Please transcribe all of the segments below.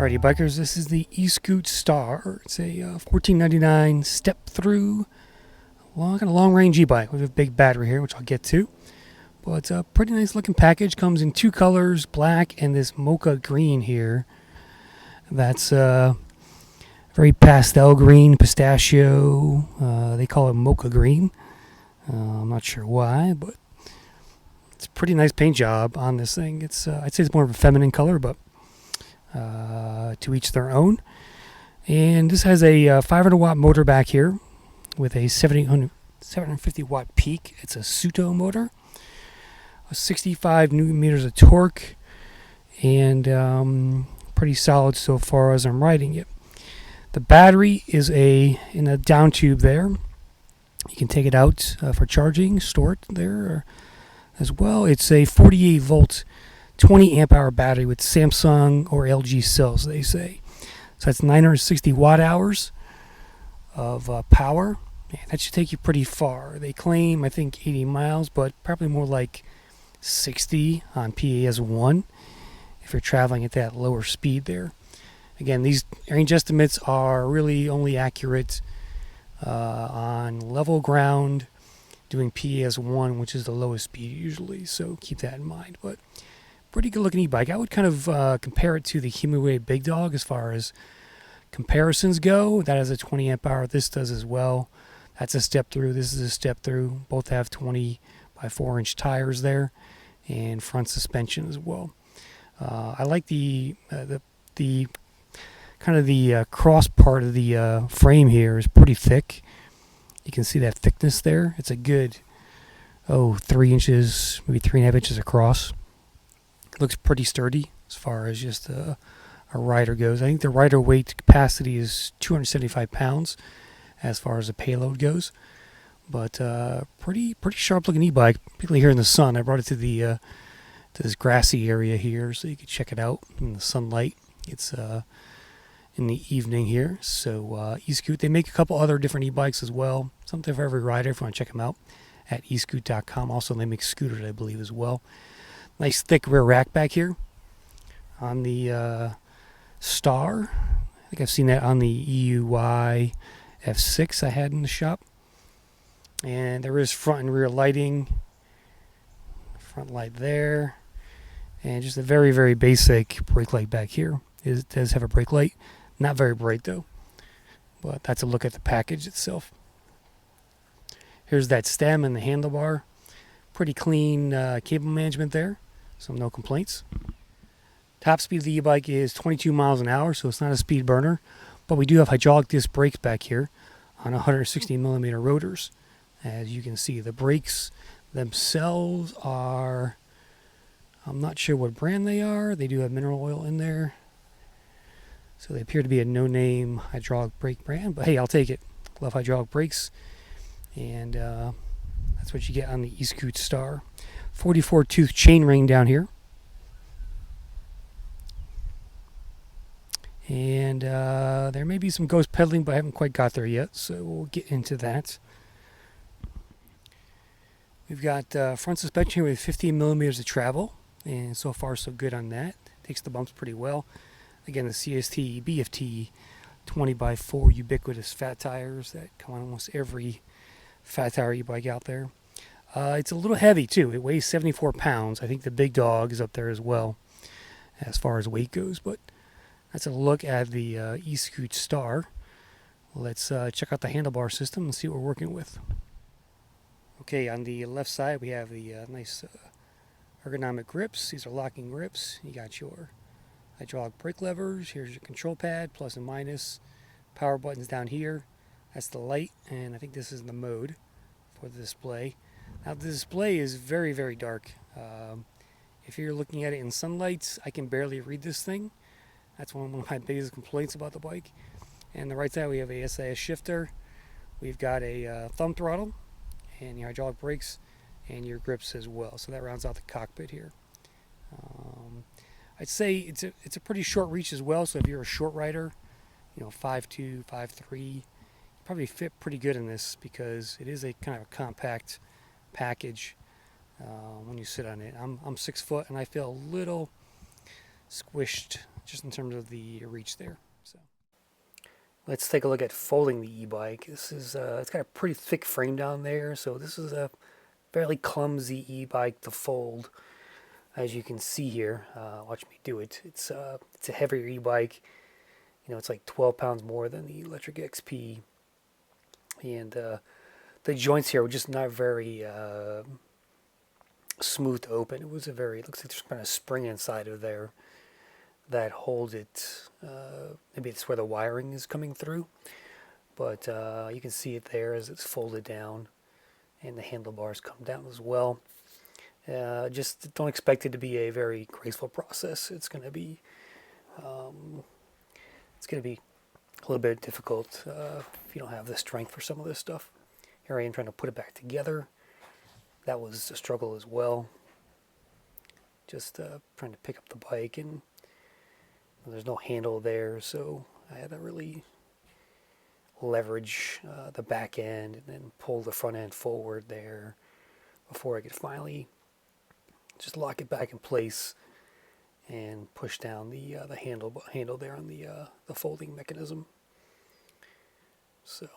Alrighty, bikers, this is the Eskute Star. It's a $14.99 step through kind of long range e-bike with a big battery here, which I'll get to. But it's a pretty nice looking package. Comes in two colors, black and this mocha green here. That's very pastel green, pistachio. They call it mocha green. I'm not sure why, but it's a pretty nice paint job on this thing. It's I'd say it's more of a feminine color, but to each their own. And this has a 500 watt motor back here with a 750 watt peak. It's a Suto motor, 65 newton meters of torque, and pretty solid so far as I'm riding it. The battery is in a down tube there. You can take it out for charging, store it there as well. It's a 48 volt 20 amp hour battery with Samsung or LG cells, they say. So that's 960 watt hours of power. And that should take you pretty far. They claim, I think, 80 miles, but probably more like 60 on PAS1 if you're traveling at that lower speed there. Again, these range estimates are really only accurate on level ground doing PAS1, which is the lowest speed usually, so keep that in mind. But pretty good looking e-bike. I would kind of compare it to the Himiway Big Dog as far as comparisons go. That has a 20 amp hour. This does as well. That's a step through. This is a step through. Both have 20 by 4 inch tires there and front suspension as well. I like the kind of the cross part of the frame here is pretty thick. You can see that thickness there. It's a good 3 inches, maybe 3.5 inches across. It looks pretty sturdy as far as just a rider goes. I think the rider weight capacity is 275 pounds as far as the payload goes. But pretty sharp looking e-bike, particularly here in the sun. I brought it to to this grassy area here so you can check it out in the sunlight. It's in the evening here. So Eskute, they make a couple other different e-bikes as well. Something for every rider if you want to check them out at eskute.com. Also, they make scooters, I believe, as well. Nice thick rear rack back here on the Star. I think I've seen that on the EUY F6 I had in the shop. And there is front and rear lighting. Front light there. And just a very, very basic brake light back here. It does have a brake light. Not very bright though. But that's a look at the package itself. Here's that stem and the handlebar. Pretty clean cable management there. So no complaints. Top speed of the e-bike is 22 miles an hour, so it's not a speed burner. But we do have hydraulic disc brakes back here on 160 millimeter rotors. As you can see, the brakes themselves are, I'm not sure what brand they are. They do have mineral oil in there. So they appear to be a no-name hydraulic brake brand. But hey, I'll take it. Love hydraulic brakes. And that's what you get on the Eskute Star. 44 tooth chain ring down here. And there may be some ghost pedaling, but I haven't quite got there yet. So we'll get into that. We've got front suspension here with 15 millimeters of travel. And so far so good on that. Takes the bumps pretty well. Again, the CST BFT 20 by 4 ubiquitous fat tires that come on almost every fat tire e-bike out there. It's a little heavy too. It weighs 74 pounds. I think the Big Dog is up there as well as far as weight goes. But that's a look at the Eskute Star. Let's check out the handlebar system and see what we're working with. Okay, on the left side we have the nice ergonomic grips. These are locking grips. You got your hydraulic brake levers. Here's your control pad, plus and minus. Power buttons down here. That's the light, and I think this is the mode for the display. Now the display is very, very dark. If you're looking at it in sunlight, I can barely read this thing. That's one of my biggest complaints about the bike. And the right side we have a SAS shifter. We've got a thumb throttle and your hydraulic brakes and your grips as well. So that rounds out the cockpit here. I'd say it's a pretty short reach as well. So if you're a short rider, 5'2", 5'3", you probably fit pretty good in this because it is a kind of a compact package when you sit on it. I'm 6 foot and I feel a little squished just in terms of the reach there. So let's take a look at folding the e-bike. This is it's got a pretty thick frame down there, so this is a fairly clumsy e-bike to fold, as you can see here. Watch me do it. It's a heavier e-bike. It's like 12 pounds more than the electric XP, and the joints here were just not very smooth to open. It looks like there's kind of spring inside of there that holds it. Maybe it's where the wiring is coming through, but you can see it there as it's folded down, and the handlebars come down as well. Just don't expect it to be a very graceful process. It's going to be a little bit difficult if you don't have the strength for some of this stuff. Here I am trying to put it back together. That was a struggle as well. Just trying to pick up the bike, and there's no handle there, so I had to really leverage the back end and then pull the front end forward there before I could finally just lock it back in place and push down the handle there on the folding mechanism. So,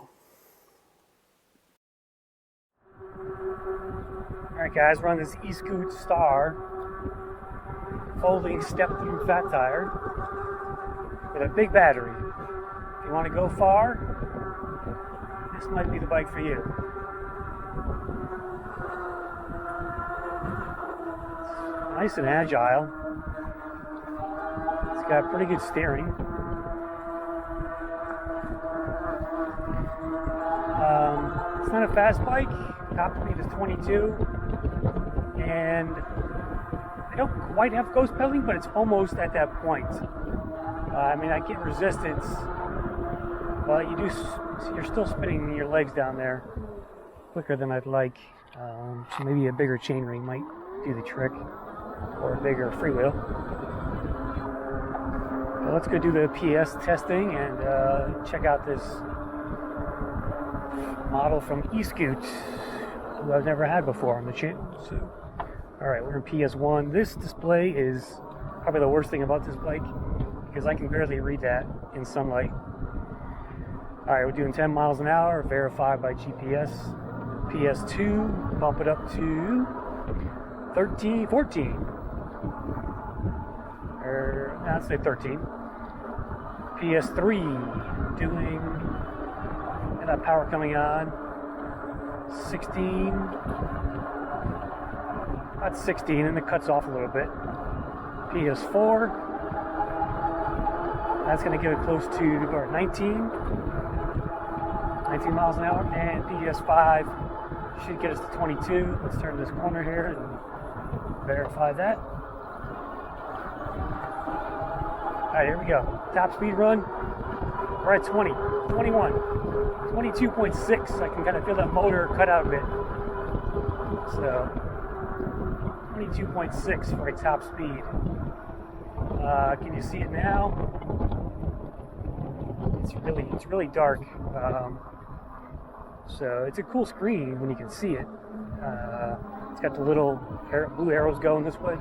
all right, guys, we're on this Eskute Star folding step-through fat tire with a big battery. If you want to go far, this might be the bike for you. It's nice and agile. It's got pretty good steering. It's not a fast bike. Top speed is 22, and I don't quite have ghost pedaling, but it's almost at that point. I get resistance, but you're still spinning your legs down there quicker than I'd like. So maybe a bigger chainring might do the trick, or a bigger freewheel. So let's go do the PS testing and check out this model from Eskute, who I've never had before on the channel. So, all right, we're in PS1. This display is probably the worst thing about this bike, because I can barely read that in sunlight. All right, we're doing 10 miles an hour, verified by GPS. PS2, bump it up to 13, 14. Or, let's say 13. PS3, doing, and that power coming on, 16. That's 16, and it cuts off a little bit. PS4, that's going to get it close to 19 miles an hour, and PS5 should get us to 22. Let's turn this corner here and verify that. Alright, here we go. Top speed run. We're at 20, 21, 22.6. I can kind of feel that motor cut out a bit. So, 22.6 for a top speed. Can you see it now? It's really dark. So it's a cool screen when you can see it. It's got the little blue arrows going this way.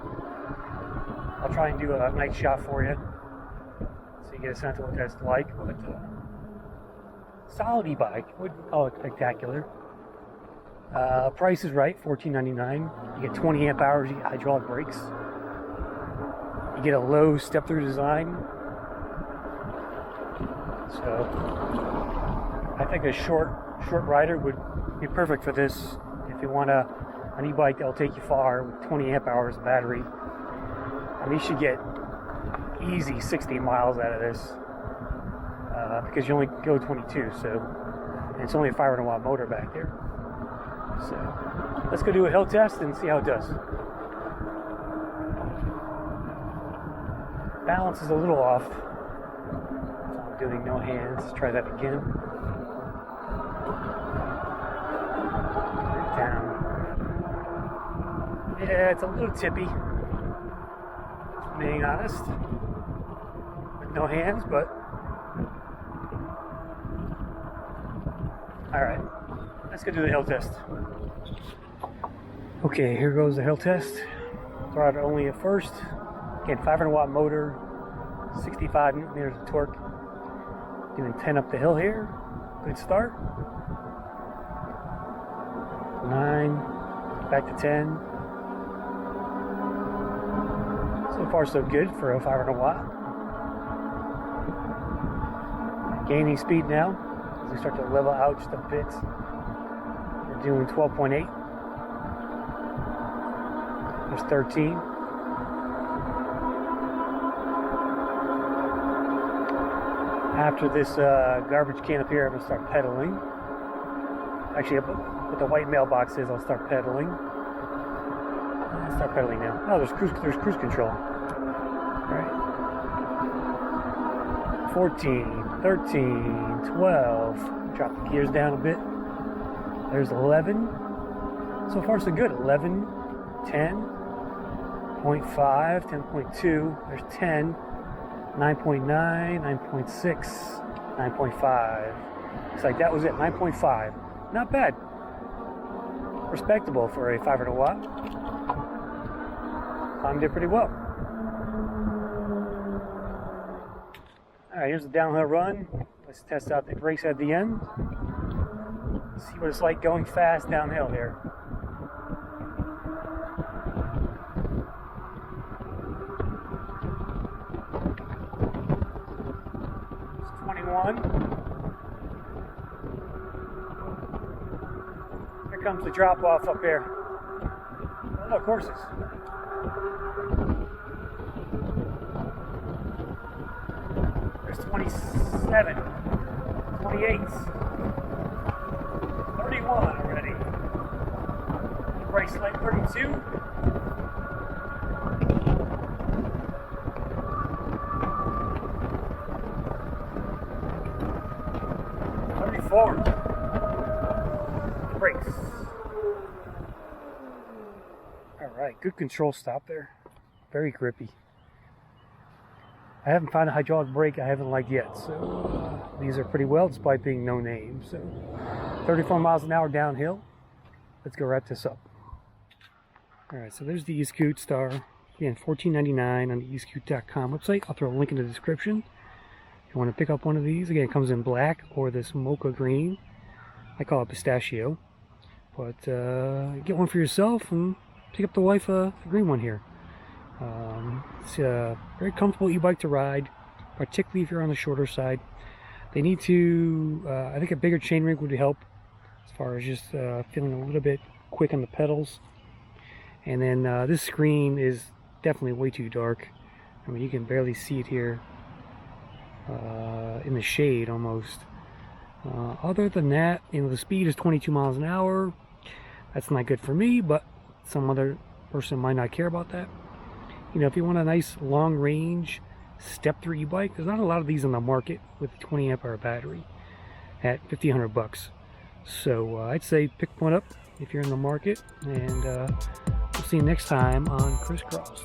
I'll try and do a night shot for you, so you get a sense of what that's like. But solid e-bike, wouldn't call it spectacular. Price is right, $14.99. You get 20 amp hours. You get hydraulic brakes. You get a low step-through design. So I think a short rider would be perfect for this. If you want an e-bike that'll take you far with 20 amp hours of battery, you should get easy 60 miles out of this, because you only go 22, so and it's only a 500 watt motor back there. So let's go do a hill test and see how it does. Balance is a little off. I'm doing no hands. Let's try that again. Down. Yeah, it's a little tippy, being honest. With no hands, but alright. Let's go do the hill test. Okay, here goes the hill test. Throttle only at first. Again, 500 watt motor, 65 newton meters of torque. Doing 10 up the hill here. Good start. 9, back to 10. So far so good for a 500 watt. Gaining speed now as we start to level out just a bit. We're doing 12.8. There's 13. After this garbage can up here, I'm going to start pedaling. Actually, with the white mailbox is, I'll start pedaling. I'll start pedaling now. Oh, there's cruise control. All right. 14, 13, 12. Drop the gears down a bit. There's 11. So far, so good. 11, 10.5, 10.2. There's 10. 9.9, 9.6, 9.5. Looks like that was it, 9.5. Not bad. Respectable for a 500 watt. Climbed it pretty well. Alright, here's the downhill run. Let's test out the brakes at the end. See what it's like going fast downhill here. 21. Here comes the drop off up here. Oh, look, horses. There's 27, 28, 31 already. Brakes like 32. 34. Brakes. Alright, good control stop there. Very grippy. I haven't found a hydraulic brake I haven't liked yet, so these are pretty well despite being no name. So 34 miles an hour downhill. Let's go wrap this up. Alright, so there's the Eskute Star. Again, $14.99 on the eskute.com website. I'll throw a link in the description. If you want to pick up one of these, again, it comes in black or this mocha green. I call it pistachio. But get one for yourself and pick up the wife the green one here. It's a very comfortable e-bike to ride, particularly if you're on the shorter side. They need to, I think a bigger chainring would help as far as just feeling a little bit quick on the pedals. And then this screen is definitely way too dark. I mean, you can barely see it here in the shade almost. Other than that, you know, the speed is 22 miles an hour. That's not good for me, but some other person might not care about that. You know, if you want a nice long range step-through e-bike, there's not a lot of these on the market with a 20 amp hour battery at $1,500. So I'd say pick one up if you're in the market, and we'll see you next time on Crisscrossed.